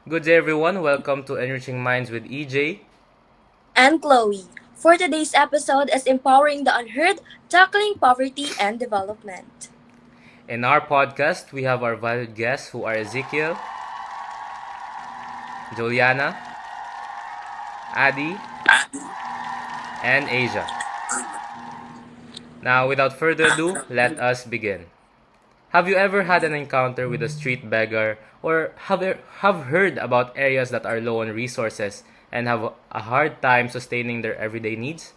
Good day, everyone. Welcome to Enriching Minds with EJ. And Klowi. For today's episode is Empowering the Unheard, Tackling Poverty and Development. In our podcast, we have our valued guests who are Ezekiel, Juliana, Adi, and Asia. Now, without further ado, let us begin. Have you ever had an encounter with a street beggar or have heard about areas that are low on resources and have a hard time sustaining their everyday needs?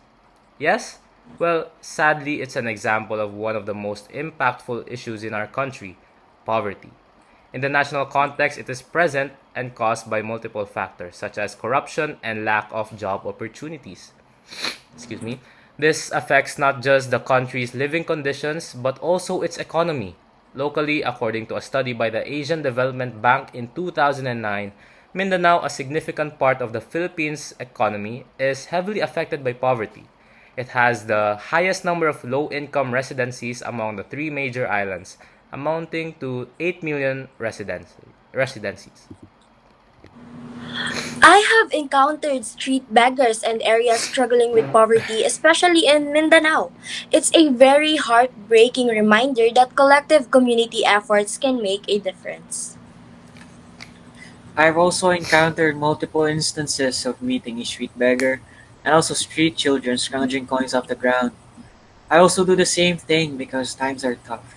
Yes? Well, sadly, it's an example of one of the most impactful issues in our country, poverty. In the national context, it is present and caused by multiple factors such as corruption and lack of job opportunities. Excuse me. This affects not just the country's living conditions but also its economy. Locally, according to a study by the Asian Development Bank in 2009, Mindanao, a significant part of the Philippines' economy, is heavily affected by poverty. It has the highest number of low-income residencies among the three major islands, amounting to 8 million residencies. I have encountered street beggars and areas struggling with poverty, especially in Mindanao. It's a very heartbreaking reminder that collective community efforts can make a difference. I've also encountered multiple instances of meeting a street beggar and also street children scrounging coins off the ground. I also do the same thing because times are tough.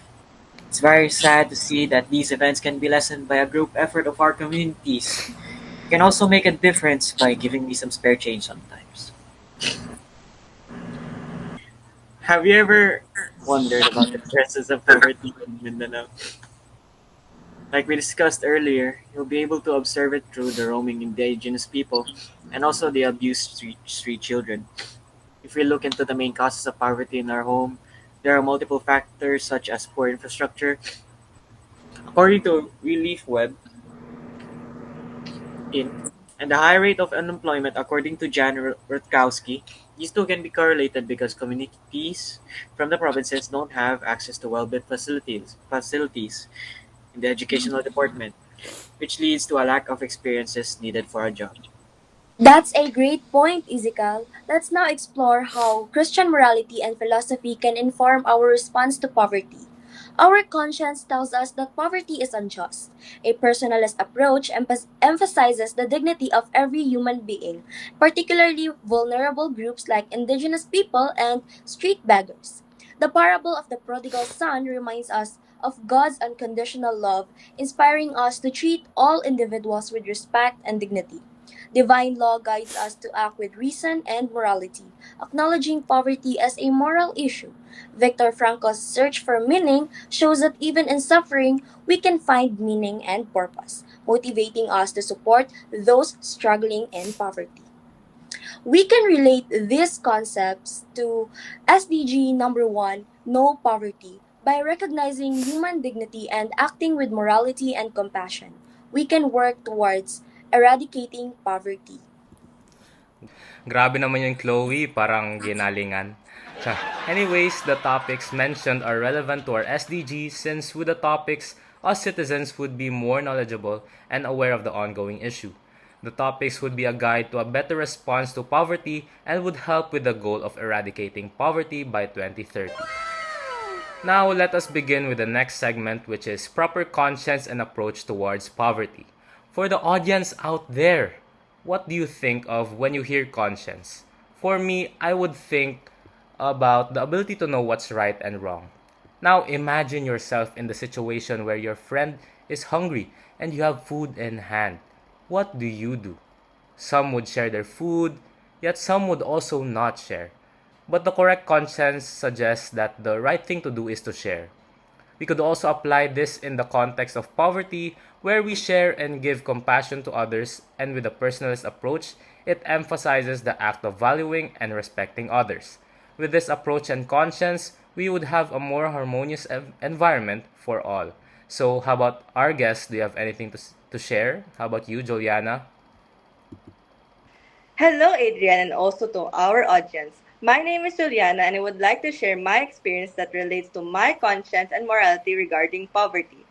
It's very sad to see that these events can be lessened by a group effort of our communities. We can also make a difference by giving me some spare change sometimes. Have you ever wondered about the stresses of poverty in Mindanao? Like we discussed earlier, you'll be able to observe it through the roaming indigenous people and also the abused street children. If we look into the main causes of poverty in our home, there are multiple factors such as poor infrastructure. According to Relief Web Inc., and the high rate of unemployment according to Jan Rutkowski, these two can be correlated because communities from the provinces don't have access to well-built facilities in the educational department, which leads to a lack of experiences needed for a job. That's a great point, Ezekiel. Let's now explore how Christian morality and philosophy can inform our response to poverty. Our conscience tells us that poverty is unjust. A personalist approach emphasizes the dignity of every human being, particularly vulnerable groups like indigenous people and street beggars. The parable of the prodigal son reminds us of God's unconditional love, inspiring us to treat all individuals with respect and dignity. Divine law guides us to act with reason and morality, acknowledging poverty as a moral issue. Viktor Frankl's search for meaning shows that even in suffering, we can find meaning and purpose, motivating us to support those struggling in poverty. We can relate these concepts to SDG number 1, no poverty, by recognizing human dignity and acting with morality and compassion. We can work towards eradicating poverty. Grabe naman yung Chloe, parang ginalingan. Anyways, the topics mentioned are relevant to our SDGs since with the topics, us citizens would be more knowledgeable and aware of the ongoing issue. The topics would be a guide to a better response to poverty and would help with the goal of eradicating poverty by 2030. Now, let us begin with the next segment, which is proper conscience and approach towards poverty. For the audience out there, what do you think of when you hear conscience? For me, I would think about the ability to know what's right and wrong. Now, imagine yourself in the situation where your friend is hungry and you have food in hand. What do you do? Some would share their food, yet some would also not share. But the correct conscience suggests that the right thing to do is to share. We could also apply this in the context of poverty, where we share and give compassion to others, and with a personalist approach, it emphasizes the act of valuing and respecting others. With this approach and conscience, we would have a more harmonious environment for all. So, how about our guests? Do you have anything to share? How about you, Juliana? Hello, Adrian, and also to our audience. My name is Juliana, and I would like to share my experience that relates to my conscience and morality regarding poverty.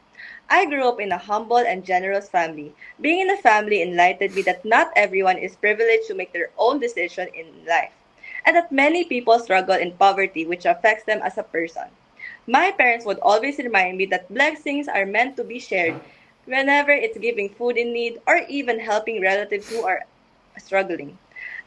I grew up in a humble and generous family. Being in a family enlightened me that not everyone is privileged to make their own decision in life, and that many people struggle in poverty, which affects them as a person. My parents would always remind me that blessings are meant to be shared whenever it's giving food in need or even helping relatives who are struggling.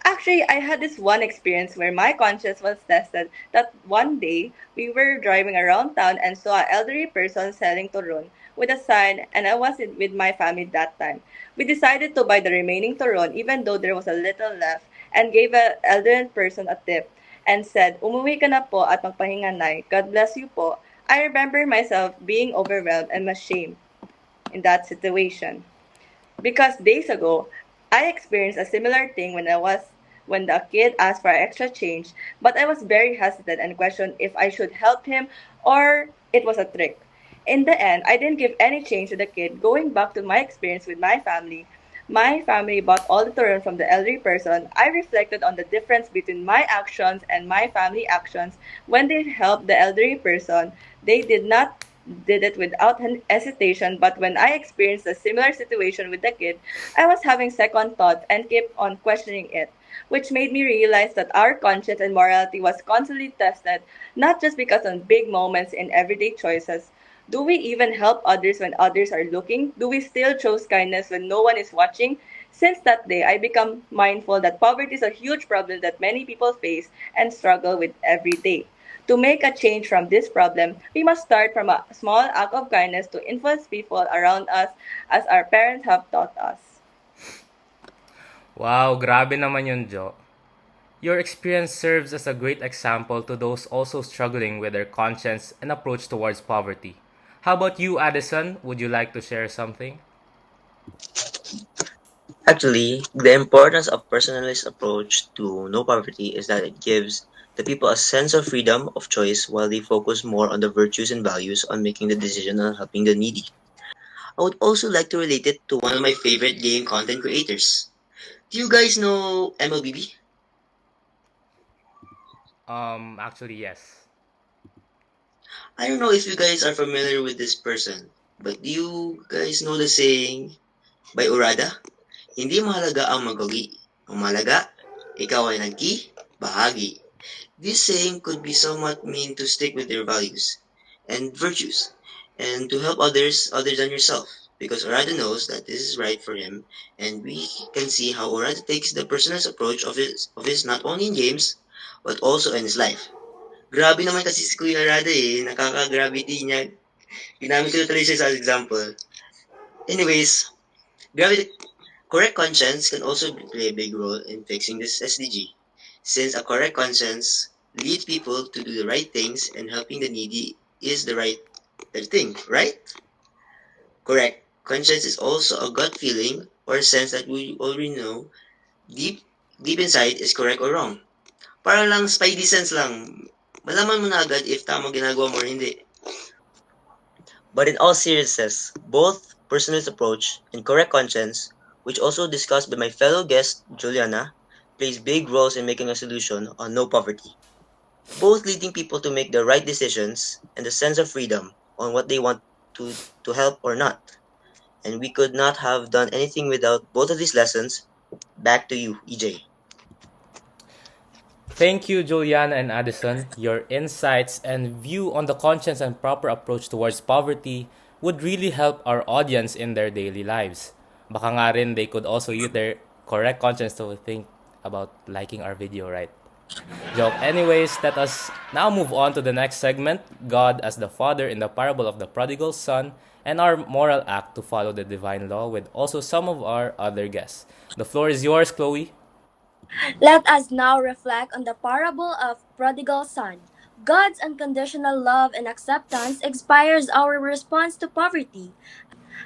Actually, I had this one experience where my conscience was tested that one day we were driving around town and saw an elderly person selling turon with a sign, and I was with my family that time. We decided to buy the remaining turon even though there was a little left and gave an elderly person a tip and said, "Umuwi ka na po at magpahinga, Nay. God bless you po." I remember myself being overwhelmed and ashamed in that situation. Because days ago, I experienced a similar thing when the kid asked for extra change, but I was very hesitant and questioned if I should help him or it was a trick. In the end, I didn't give any change to the kid. Going back to my experience with my family bought all the turon from the elderly person. I reflected on the difference between my actions and my family actions. When they helped the elderly person, they did it without hesitation, but when I experienced a similar situation with the kid, I was having second thoughts and kept on questioning it, which made me realize that our conscience and morality was constantly tested, not just because of big moments in everyday choices. Do we even help others when others are looking? Do we still choose kindness when no one is watching? Since that day, I become mindful that poverty is a huge problem that many people face and struggle with every day. To make a change from this problem, we must start from a small act of kindness to influence people around us as our parents have taught us. Wow, grabe naman yun, Jo. Your experience serves as a great example to those also struggling with their conscience and approach towards poverty. How about you, Addison? Would you like to share something? Actually, the importance of personalized approach to no poverty is that it gives the people a sense of freedom of choice while they focus more on the virtues and values on making the decision on helping the needy. I would also like to relate it to one of my favorite game content creators. Do you guys know MLBB? Actually, yes. I don't know if you guys are familiar with this person, but do you guys know the saying by Urada? Hindi mahalaga ang magagi. Ang mahalaga, ikaw ay bahagi. This saying could be somewhat mean to stick with their values and virtues and to help others other than yourself because Orada knows that this is right for him and we can see how Orada takes the personal approach of his not only in games but also in his life. Grabe naman kasi si Kuya Orada nakaka-gravity niya. Ginamit ko tuloy siya as example. Anyways, gravity correct conscience can also play a big role in fixing this SDG, since a correct conscience leads people to do the right things and helping the needy is the right thing, right? Correct. Conscience is also a gut feeling or sense that we already know deep deep inside is correct or wrong. Para lang spidey sense lang. Malaman mo na agad if tama ginagawa mo or hindi. But in all seriousness, both personalist approach and correct conscience, which also discussed by my fellow guest Juliana, plays big roles in making a solution on no poverty, both leading people to make the right decisions and the sense of freedom on what they want to help or not. And we could not have done anything without both of these lessons. Back to you, EJ. Thank you, Juliana and Addison. Your insights and view on the conscience and proper approach towards poverty would really help our audience in their daily lives. Baka nga rin they could also use their correct conscience to think about liking our video, right? Joke. Anyways, let us now move on to the next segment, God as the Father in the parable of the prodigal son, and our moral act to follow the divine law with also some of our other guests. The floor is yours, Chloe. Let us now reflect on the parable of prodigal son. God's unconditional love and acceptance inspires our response to poverty.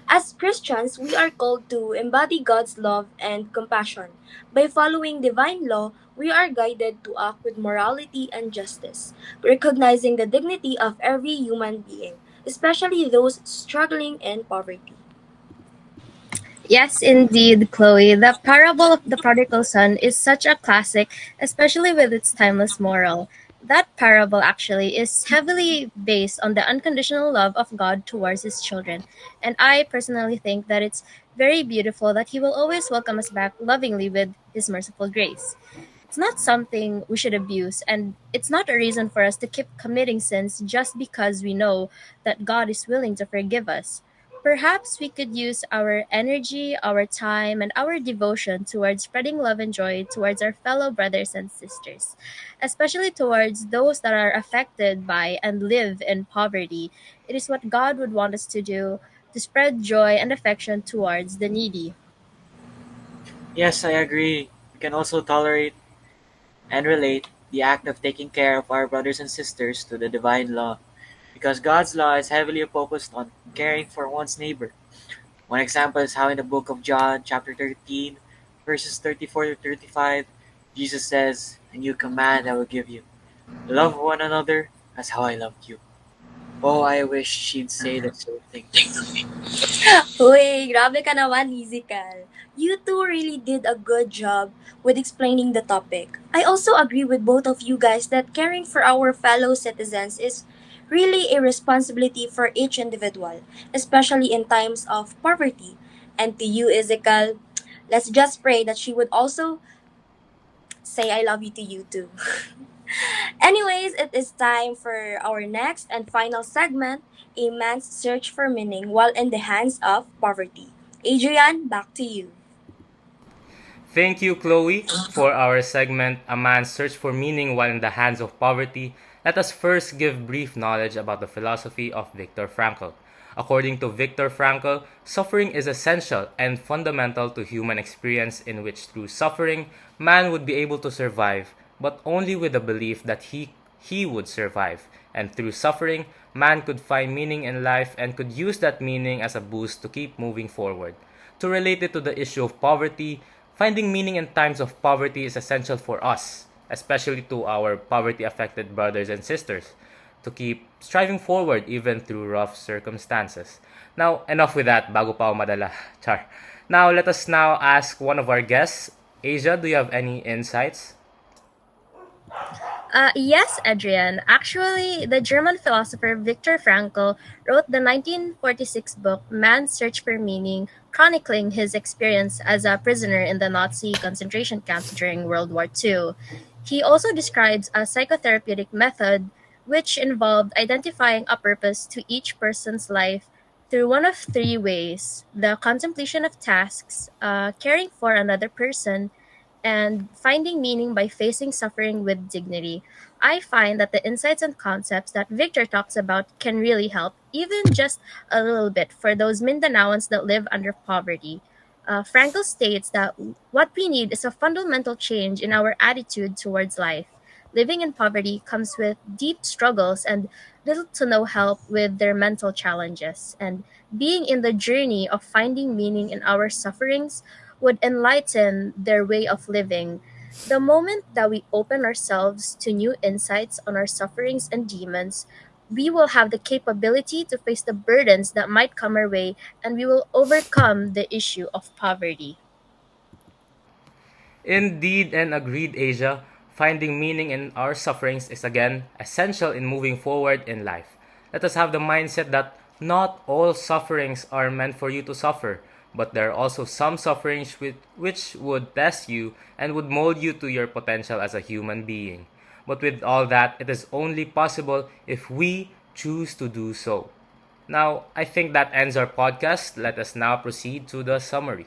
As Christians, we are called to embody God's love and compassion. By following divine law, we are guided to act with morality and justice, recognizing the dignity of every human being, especially those struggling in poverty. Yes, indeed, Chloe. The parable of the prodigal son is such a classic, especially with its timeless moral. That parable actually is heavily based on the unconditional love of God towards his children. And I personally think that it's very beautiful that he will always welcome us back lovingly with his merciful grace. It's not something we should abuse, and it's not a reason for us to keep committing sins just because we know that God is willing to forgive us. Perhaps we could use our energy, our time, and our devotion towards spreading love and joy towards our fellow brothers and sisters, especially towards those that are affected by and live in poverty. It is what God would want us to do, to spread joy and affection towards the needy. Yes, I agree. We can also tolerate and relate the act of taking care of our brothers and sisters to the divine law, because God's law is heavily focused on caring for one's neighbor. One example is how in the book of John, chapter 13, verses 34 to 35, Jesus says, "A new command I will give you. Love one another as how I loved you." Oh, I wish she'd say the same thing to me. Uy, grabe ka naman, Ezekiel. You two really did a good job with explaining the topic. I also agree with both of you guys that caring for our fellow citizens is really a responsibility for each individual, especially in times of poverty. And to you, Ezekiel, let's just pray that she would also say I love you to you too. Anyways, it is time for our next and final segment, a man's search for meaning while in the hands of poverty. Adrian, back to you. Thank you, Chloe, for our segment, A Man's Search for Meaning While in the Hands of Poverty. Let us first give brief knowledge about the philosophy of Viktor Frankl. According to Viktor Frankl, suffering is essential and fundamental to human experience, in which through suffering, man would be able to survive, but only with the belief that he would survive. And through suffering, man could find meaning in life and could use that meaning as a boost to keep moving forward. To relate it to the issue of poverty, finding meaning in times of poverty is essential for us, especially to our poverty affected brothers and sisters, to keep striving forward even through rough circumstances. Now, enough with that, bago pa ako madala. Char. Now, let us now ask one of our guests. Asia, do you have any insights? Yes, Adrian. Actually, the German philosopher Viktor Frankl wrote the 1946 book Man's Search for Meaning, chronicling his experience as a prisoner in the Nazi concentration camps during World War II. He also describes a psychotherapeutic method which involved identifying a purpose to each person's life through one of three ways: the contemplation of tasks, caring for another person, and finding meaning by facing suffering with dignity. I find that the insights and concepts that Victor talks about can really help, even just a little bit, for those Mindanaoans that live under poverty. Frankel states that what we need is a fundamental change in our attitude towards life. Living in poverty comes with deep struggles and little to no help with their mental challenges. And being in the journey of finding meaning in our sufferings would enlighten their way of living. The moment that we open ourselves to new insights on our sufferings and demons, we will have the capability to face the burdens that might come our way, and we will overcome the issue of poverty. Indeed and agreed, Asia. Finding meaning in our sufferings is again essential in moving forward in life. Let us have the mindset that not all sufferings are meant for you to suffer, but there are also some sufferings which would test you and would mold you to your potential as a human being. But with all that, it is only possible if we choose to do so. Now, I think that ends our podcast. Let us now proceed to the summary.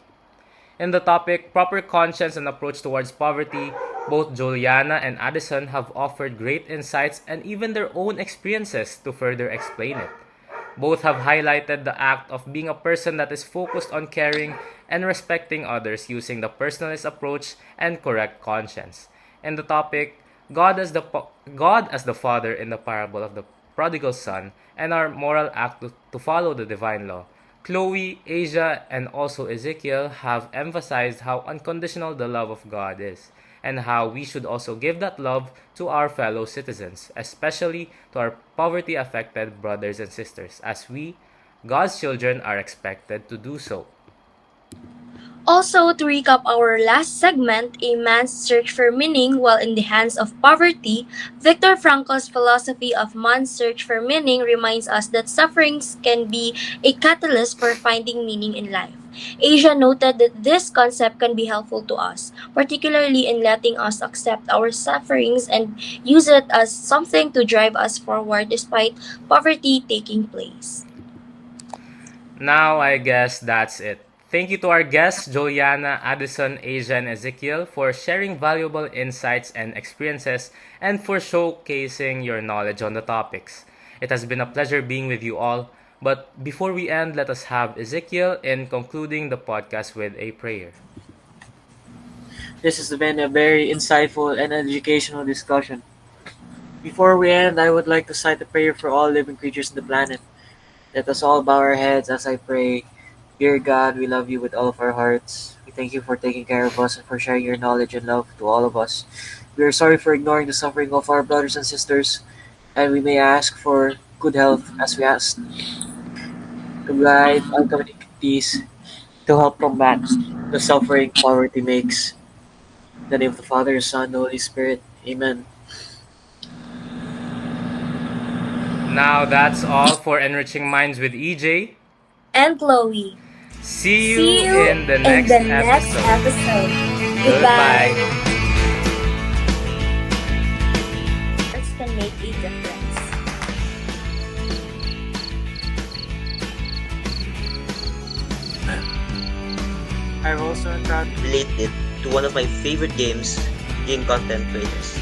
In the topic, Proper Conscience and Approach Towards Poverty, both Juliana and Addison have offered great insights and even their own experiences to further explain it. Both have highlighted the act of being a person that is focused on caring and respecting others using the personalist approach and correct conscience. In the topic, God as the Father in the parable of the prodigal son, and our moral act to follow the divine law. Chloe, Asia, and also Ezekiel have emphasized how unconditional the love of God is, and how we should also give that love to our fellow citizens, especially to our poverty affected brothers and sisters, as we, God's children, are expected to do so. Also, to recap our last segment, A Man's Search for Meaning While in the Hands of Poverty, Viktor Frankl's philosophy of man's search for meaning reminds us that sufferings can be a catalyst for finding meaning in life. Asia noted that this concept can be helpful to us, particularly in letting us accept our sufferings and use it as something to drive us forward despite poverty taking place. Now, I guess that's it. Thank you to our guests, Juliana, Addison, Asia, and Ezekiel, for sharing valuable insights and experiences and for showcasing your knowledge on the topics. It has been a pleasure being with you all. But before we end, let us have Ezekiel in concluding the podcast with a prayer. This has been a very insightful and educational discussion. Before we end, I would like to cite a prayer for all living creatures on the planet. Let us all bow our heads as I pray. Dear God, we love you with all of our hearts. We thank you for taking care of us and for sharing your knowledge and love to all of us. We are sorry for ignoring the suffering of our brothers and sisters, and we may ask for good health as we ask to guide our communities to help combat the suffering poverty makes. In the name of the Father, the Son, and the Holy Spirit. Amen. Now, that's all for Enriching Minds with EJ. And Chloe. See See you you in the in next the next episode. episode. Goodbye. Goodbye. Words can make a difference. I've also encountered Relate it to one of my favorite games, game content creators.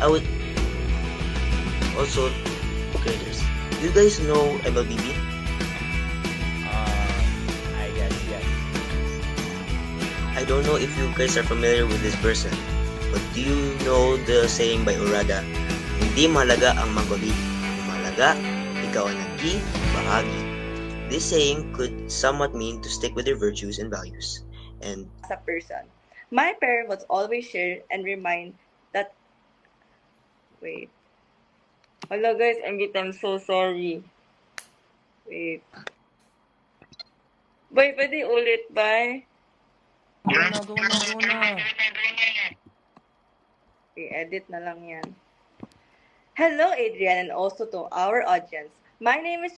I would also creators. Do you guys know MLBB? I guess yes. I don't know if you guys are familiar with this person, but do you know the saying by Urada? Hindi mahalaga ang magaling, mahalaga ikaw ang bahagi. This saying could somewhat mean to stick with your virtues and values. And As a person, my parent was always share and remind that, wait. Hello guys, I'm so sorry. Wait. Bye, pwede ulit, bye. Go na, go na, go na. I-edit na lang yan. Hello, Adrian, and also to our audience. My name is